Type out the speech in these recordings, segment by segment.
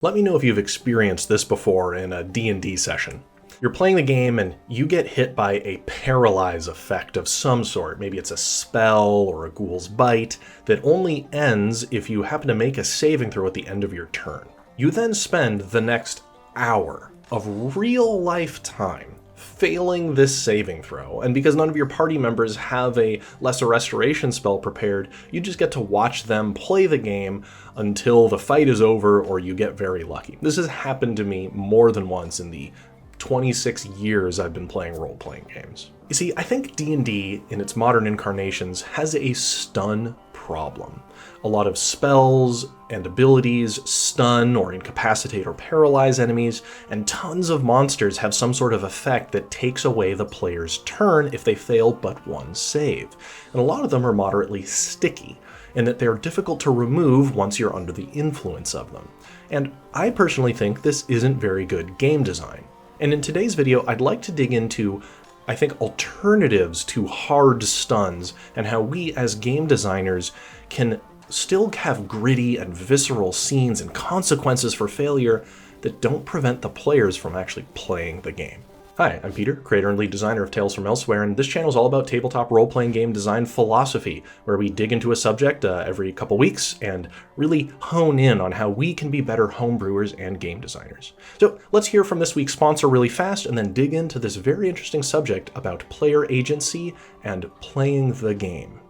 Let me know if you've experienced this before in a D&D session. You're playing the game and you get hit by a paralyze effect of some sort. Maybe it's a spell or a ghoul's bite that only ends if you happen to make a saving throw at the end of your turn. You then spend the next hour of real life time failing this saving throw, and because none of your party members have a lesser restoration spell prepared, you just get to watch them play the game until the fight is over or you get very lucky. This has happened to me more than once in the 26 years I've been playing role-playing games. You see, I think D&D in its modern incarnations has a stun problem. A lot of spells and abilities stun or incapacitate or paralyze enemies, and tons of monsters have some sort of effect that takes away the player's turn if they fail but one save. And a lot of them are moderately sticky, in that they're difficult to remove once you're under the influence of them. And I personally think this isn't very good game design. And in today's video, I'd like to dig into, I think, alternatives to hard stuns and how we as game designers can still have gritty and visceral scenes and consequences for failure that don't prevent the players from actually playing the game. Hi, I'm Peter, creator and lead designer of Tales from Elsewhere, and this channel is all about tabletop role-playing game design philosophy, where we dig into a subject every couple weeks and really hone in on how we can be better homebrewers and game designers. So let's hear from this week's sponsor really fast and then dig into this very interesting subject about player agency and playing the game.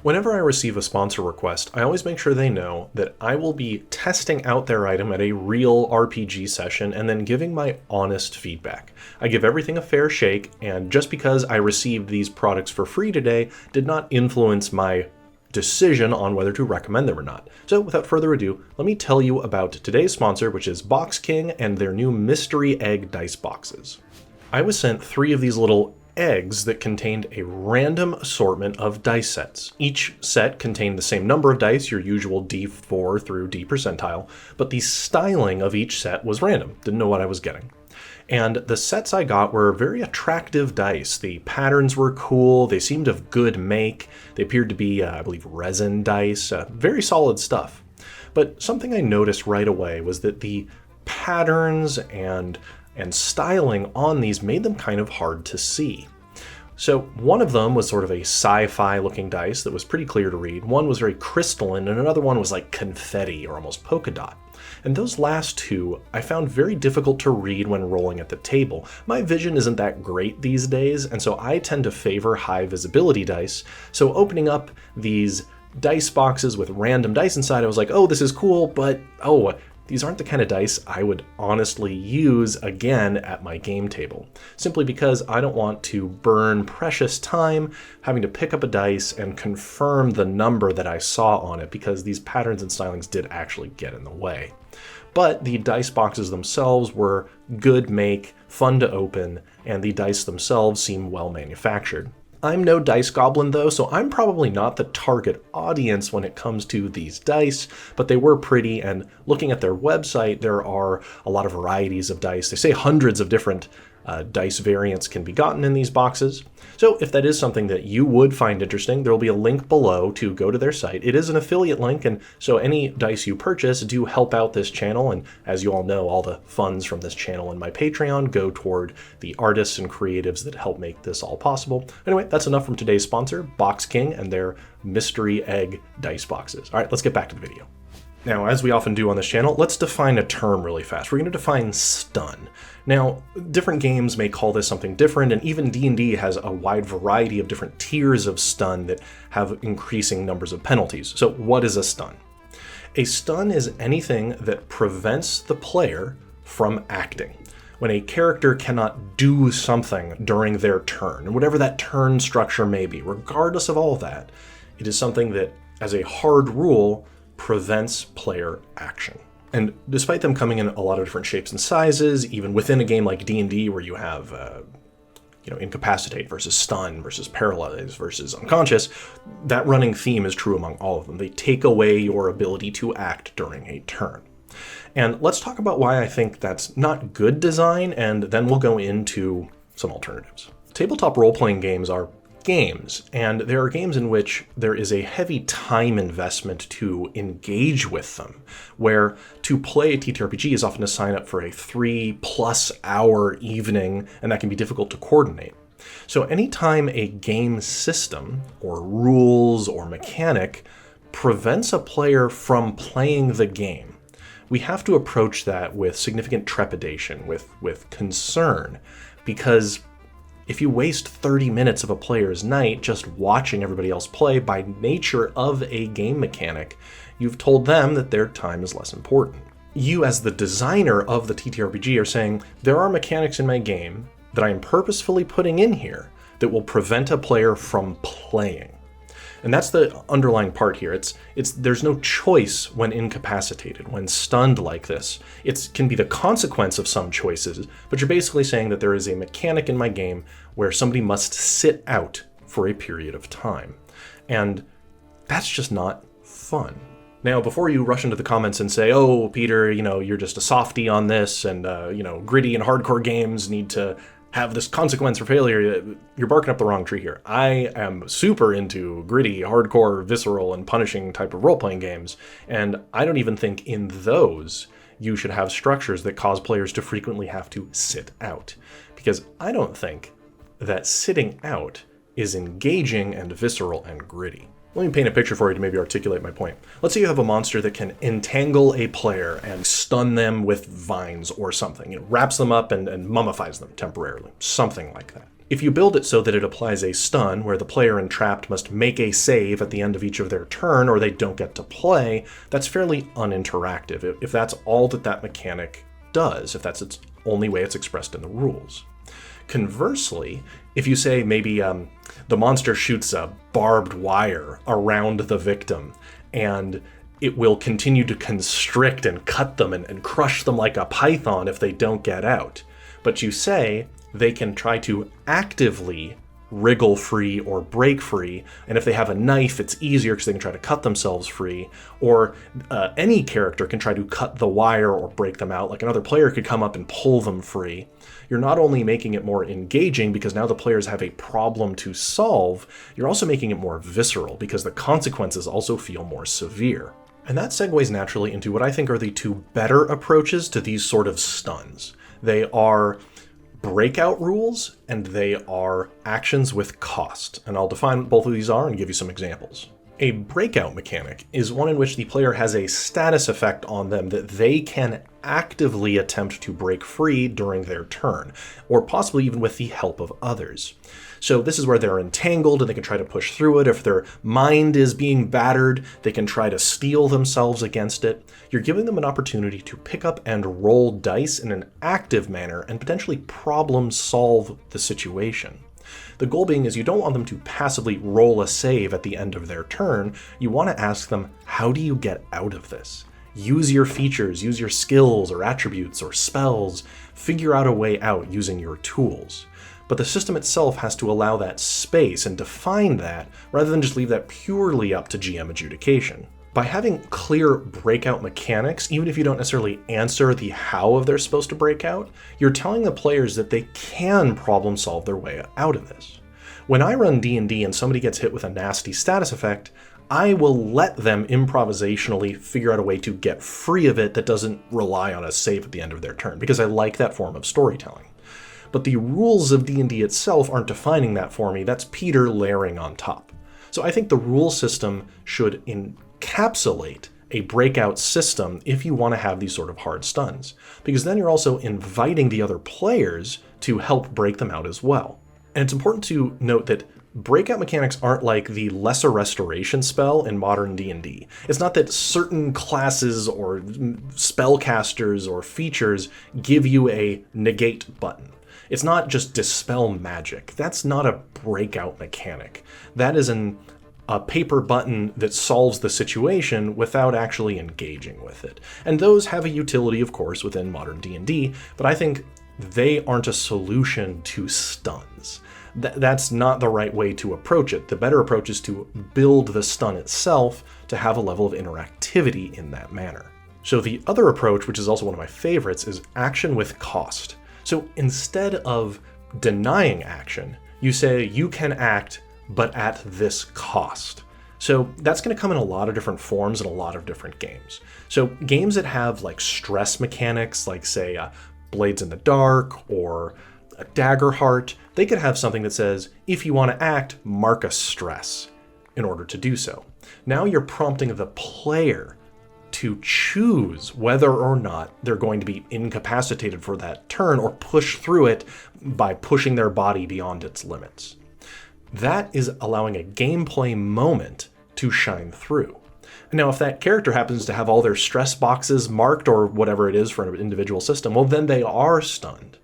Whenever I receive a sponsor request, I always make sure they know that I will be testing out their item at a real RPG session and then giving my honest feedback. I give everything a fair shake, and just because I received these products for free today did not influence my decision on whether to recommend them or not. So without further ado, let me tell you about today's sponsor, which is Boxking and their new mystery egg dice boxes. I was sent 3 of these little eggs that contained a random assortment of dice sets. Each set contained the same number of dice, your usual D4 through D percentile, but the styling of each set was random. Didn't know what I was getting. And the sets I got were very attractive dice. The patterns were cool, they seemed of good make, they appeared to be, I believe, resin dice, very solid stuff. But something I noticed right away was that the patterns and styling on these made them kind of hard to see. So one of them was sort of a sci-fi looking dice that was pretty clear to read. One was very crystalline, and another one was like confetti or almost polka dot. And those last two I found very difficult to read when rolling at the table. My vision isn't that great these days, and so I tend to favor high visibility dice. So opening up these dice boxes with random dice inside, I was like, oh, this is cool, but these aren't the kind of dice I would honestly use again at my game table, simply because I don't want to burn precious time having to pick up a dice and confirm the number that I saw on it, because these patterns and stylings did actually get in the way. But the dice boxes themselves were good make, fun to open, and the dice themselves seem well manufactured. I'm no dice goblin though, so I'm probably not the target audience when it comes to these dice, but they were pretty, and looking at their website, there are a lot of varieties of dice. They say hundreds of different dice variants can be gotten in these boxes. So if that is something that you would find interesting, there will be a link below to go to their site. It is an affiliate link, and so any dice you purchase do help out this channel, and as you all know, all the funds from this channel and my Patreon go toward the artists and creatives that help make this all possible. Anyway, that's enough from today's sponsor, Boxking and their mystery egg dice boxes. All right, let's get back to the video. Now, as we often do on this channel, let's define a term really fast. We're going to define stun. Now, different games may call this something different, and even D&D has a wide variety of different tiers of stun that have increasing numbers of penalties. So what is a stun? A stun is anything that prevents the player from acting. When a character cannot do something during their turn, and whatever that turn structure may be, regardless of all of that, it is something that, as a hard rule, prevents player action. And despite them coming in a lot of different shapes and sizes, even within a game like D&D where you have incapacitate versus stun versus paralyze versus unconscious, that running theme is true among all of them. They take away your ability to act during a turn. And let's talk about why I think that's not good design, and then we'll go into some alternatives. Tabletop role-playing games are games, and there are games in which there is a heavy time investment to engage with them, where to play a TTRPG is often to sign up for a 3+ hour evening, and that can be difficult to coordinate. So anytime a game system, or rules, or mechanic prevents a player from playing the game, we have to approach that with significant trepidation, with concern, because if you waste 30 minutes of a player's night just watching everybody else play, by nature of a game mechanic, you've told them that their time is less important. You, as the designer of the TTRPG, are saying, there are mechanics in my game that I am purposefully putting in here that will prevent a player from playing. And that's the underlying part here. There's no choice when incapacitated, when stunned like this. It can be the consequence of some choices, but you're basically saying that there is a mechanic in my game where somebody must sit out for a period of time. And that's just not fun. Now, before you rush into the comments and say, oh, Peter, you're just a softie on this, and, gritty and hardcore games need to have this consequence for failure, you're barking up the wrong tree here. I am super into gritty, hardcore, visceral, and punishing type of role-playing games, and I don't even think in those you should have structures that cause players to frequently have to sit out, because I don't think that sitting out is engaging and visceral and gritty. Let me paint a picture for you to maybe articulate my point. Let's say you have a monster that can entangle a player and stun them with vines or something. It wraps them up and mummifies them temporarily, something like that. If you build it so that it applies a stun where the player entrapped must make a save at the end of each of their turn or they don't get to play, that's fairly uninteractive if that's all that mechanic does, if that's its only way it's expressed in the rules. Conversely, if you say maybe the monster shoots a barbed wire around the victim and it will continue to constrict and cut them and crush them like a python if they don't get out, but you say they can try to actively wriggle free or break free, and if they have a knife it's easier because they can try to cut themselves free, or any character can try to cut the wire or break them out, like another player could come up and pull them free. You're not only making it more engaging because now the players have a problem to solve, you're also making it more visceral because the consequences also feel more severe. And that segues naturally into what I think are the two better approaches to these sort of stuns. They are breakout rules, and they are actions with cost. And I'll define what both of these are and give you some examples. A breakout mechanic is one in which the player has a status effect on them that they can actively attempt to break free during their turn, or possibly even with the help of others. So this is where they're entangled and they can try to push through it. If their mind is being battered, they can try to steel themselves against it. You're giving them an opportunity to pick up and roll dice in an active manner and potentially problem solve the situation. The goal being is you don't want them to passively roll a save at the end of their turn. You want to ask them, how do you get out of this? Use your features, use your skills or attributes or spells, figure out a way out using your tools. But the system itself has to allow that space and define that rather than just leave that purely up to GM adjudication. By having clear breakout mechanics, even if you don't necessarily answer the how of they're supposed to break out, you're telling the players that they can problem solve their way out of this. When I run D&D and somebody gets hit with a nasty status effect, I will let them improvisationally figure out a way to get free of it that doesn't rely on a save at the end of their turn, because I like that form of storytelling. But the rules of D&D itself aren't defining that for me, that's Peter layering on top. So I think the rule system should encapsulate a breakout system if you want to have these sort of hard stuns, because then you're also inviting the other players to help break them out as well. And it's important to note that breakout mechanics aren't like the lesser restoration spell in modern D&D. It's not that certain classes or spellcasters or features give you a negate button. It's not just dispel magic. That's not a breakout mechanic. That is a paper button that solves the situation without actually engaging with it. And those have a utility, of course, within modern D&D, but I think they aren't a solution to stuns. That's not the right way to approach it. The better approach is to build the stun itself to have a level of interactivity in that manner. So the other approach, which is also one of my favorites, is action with cost. So instead of denying action, you say you can act but at this cost. So that's going to come in a lot of different forms in a lot of different games. So games that have like stress mechanics, like say Blades in the Dark or Daggerheart, they could have something that says, if you want to act, mark a stress in order to do so. Now you're prompting the player to choose whether or not they're going to be incapacitated for that turn or push through it by pushing their body beyond its limits. That is allowing a gameplay moment to shine through. Now, if that character happens to have all their stress boxes marked or whatever it is for an individual system, well, then they are stunned.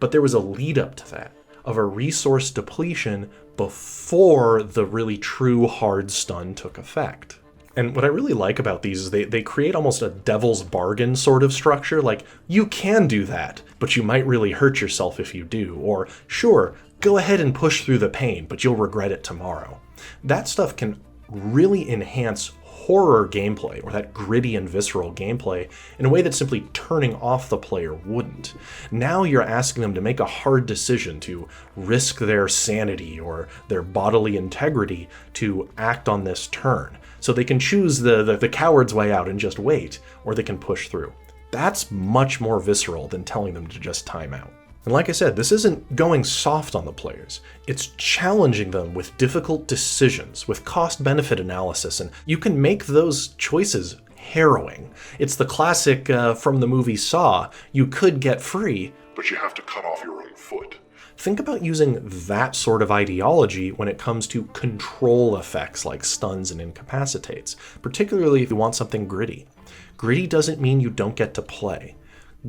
But there was a lead up to that of a resource depletion before the really true hard stun took effect. And what I really like about these is they create almost a devil's bargain sort of structure, like, you can do that, but you might really hurt yourself if you do, or sure, go ahead and push through the pain, but you'll regret it tomorrow. That stuff can really enhance horror gameplay, or that gritty and visceral gameplay, in a way that simply turning off the player wouldn't. Now you're asking them to make a hard decision to risk their sanity or their bodily integrity to act on this turn. So they can choose the coward's way out and just wait, or they can push through. That's much more visceral than telling them to just time out. And like I said, this isn't going soft on the players. It's challenging them with difficult decisions, with cost-benefit analysis, and you can make those choices harrowing. It's the classic from the movie Saw, you could get free, but you have to cut off your own foot. Think about using that sort of ideology when it comes to control effects like stuns and incapacitates, particularly if you want something gritty. Gritty doesn't mean you don't get to play.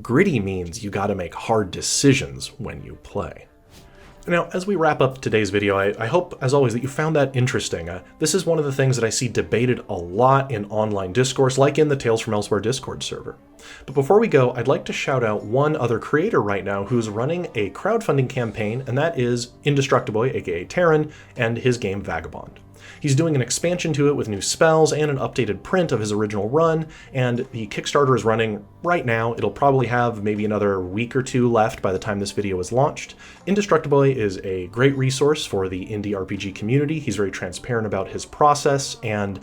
Gritty means you gotta make hard decisions when you play. Now, as we wrap up today's video, I hope, as always, that you found that interesting. This is one of the things that I see debated a lot in online discourse, like in the Tales from Elsewhere Discord server. But before we go, I'd like to shout out one other creator right now who's running a crowdfunding campaign, and that is Indestructiboy, aka Terran, and his game Vagabond. He's doing an expansion to it with new spells and an updated print of his original run, and the Kickstarter is running right now. It'll probably have maybe another week or two left by the time this video is launched. Indestructiboy is a great resource for the indie RPG community. He's very transparent about his process, and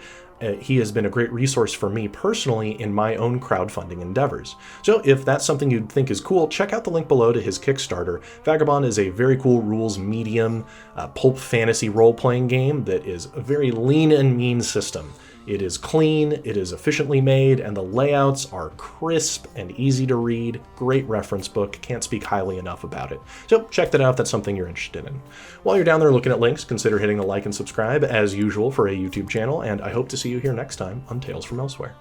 he has been a great resource for me personally in my own crowdfunding endeavors. So if that's something you'd think is cool, check out the link below to his Kickstarter. Vagabond is a very cool rules medium pulp fantasy role-playing game that is a very lean and mean system. It is clean, it is efficiently made, and the layouts are crisp and easy to read. Great reference book, can't speak highly enough about it. So check that out if that's something you're interested in. While you're down there looking at links, consider hitting the like and subscribe as usual for a YouTube channel, and I hope to see you here next time on Tales from Elsewhere.